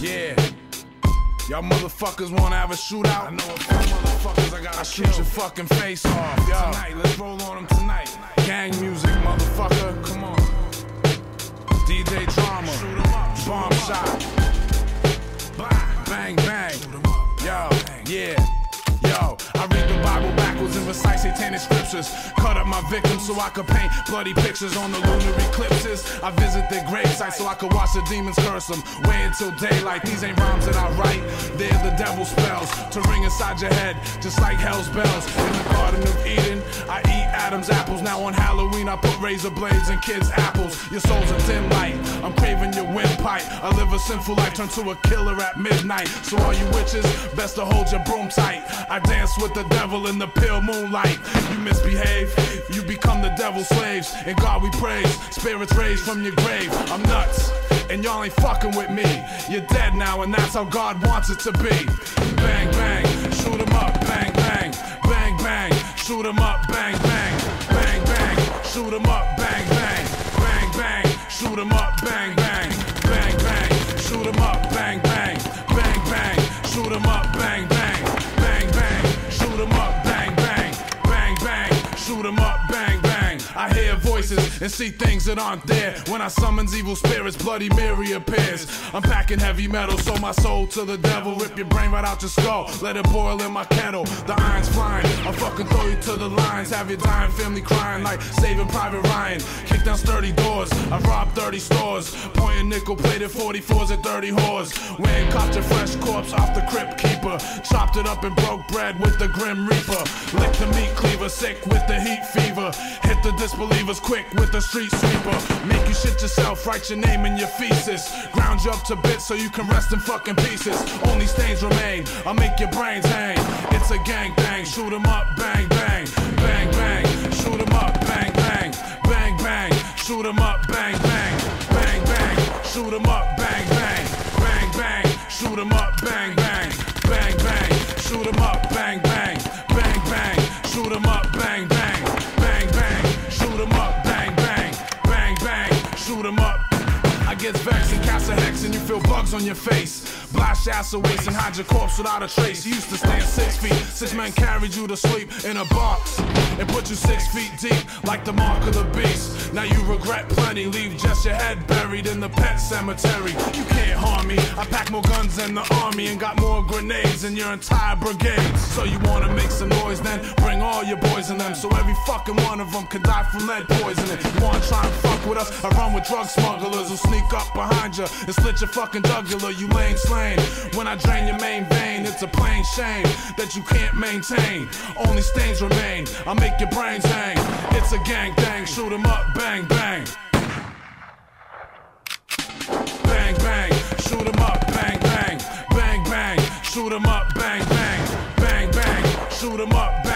Yeah. Y'all motherfuckers wanna have a shootout? I know a few motherfuckers I gotta shoot your fucking face off. Yo. Tonight, let's roll on them tonight. Gang music, motherfucker. Come on. DJ Drama. Bomb shot. Bang, bang. Yo, yeah. Yo, I read the Bible backwards and recite satanic scriptures. Cut up my victims so I could paint bloody pictures on the lunar eclipses. I visit their grave sites so I could watch the demons curse them. Wait until daylight, these ain't rhymes that I write. They're the devil's spells to ring inside your head, just like hell's bells. In the Garden of Eden, I eat Adam's apples. Now on Halloween, I put razor blades in kids' apples. Your soul's a dim light, I'm craving your windpipe. I live a sinful life, turn to a killer at midnight. So all you witches, best to hold your broom tight. I dance with the devil in the pale moonlight. You misbehave, you become the devil's slaves. In God we praise, spirits raised from your grave. I'm nuts, and y'all ain't fucking with me. You're dead now, and that's how God wants it to be. Bang, bang, shoot 'em up, bang, bang. Bang, bang, shoot 'em up, bang, bang. Bang, bang, shoot 'em up, bang, bang. Bang, bang, shoot 'em up, bang, bang. Bang, bang, shoot 'em up, bang, bang. Bang, bang, shoot 'em up, bang, bang. Bang, bang, shoot 'em up, bang, bang. Bang, bang, shoot 'em up, bang, bang. I hear voices and see things that aren't there. When I summons evil spirits, Bloody Mary appears. I'm packing heavy metal, sold my soul to the devil. Rip your brain right out your skull, let it boil in my kettle. The iron's flying, I'll fucking throw you to the lines. Have your dying family crying like Saving Private Ryan. Kick down sturdy doors, I've robbed 30 stores. Pointing nickel-plated 44s at dirty whores. Wayne copped your fresh corpse off the crypt keeper. Chopped it up and broke bread with the Grim Reaper. Licked the meat cleaver, sick with the heat fever. Hit the disbelievers quick with the street sweeper. Make you shit yourself, write your name in your feces. Ground you up to bits so you can rest in fucking pieces. Only stains remain, I'll make your brains hang. It's a gang bang, shoot 'em up, bang bang. Bang bang, shoot 'em up, bang bang. Bang bang, shoot 'em up, bang bang. Bang bang, shoot 'em up, bang bang. Bang bang, shoot 'em up, bang bang. Bang bang, shoot 'em up, bang bang. Bang bang, shoot 'em up, bang bang. Bang bang, shoot 'em up, bang bang. Bang bang, shoot 'em up. I get vexed and cast a hex and you feel bugs on your face. Blast your ass away and hide your corpse without a trace. You used to stand 6 feet, 6 men carried you to sleep in a box and put you 6 feet deep like the mark of the beast. Now you regret plenty, leave just your head buried in the pet cemetery. You can't harm me, I pack more guns than the army and got more grenades than your entire brigade. So you wanna make some noise, then bring all your boys in them, so every fucking one of them could die from lead poisoning. You wanna try and fuck with us? I run with drug smugglers who sneak up behind you and slit your fucking jugular. You lame slain. When I drain your main vein, it's a plain shame that you can't maintain. Only stains remain, I'll make your brains hang. It's a gang bang, shoot 'em up, bang bang. Bang bang, shoot 'em up, bang bang. Bang bang, shoot 'em up, bang bang. Bang bang, shoot 'em up, bang bang.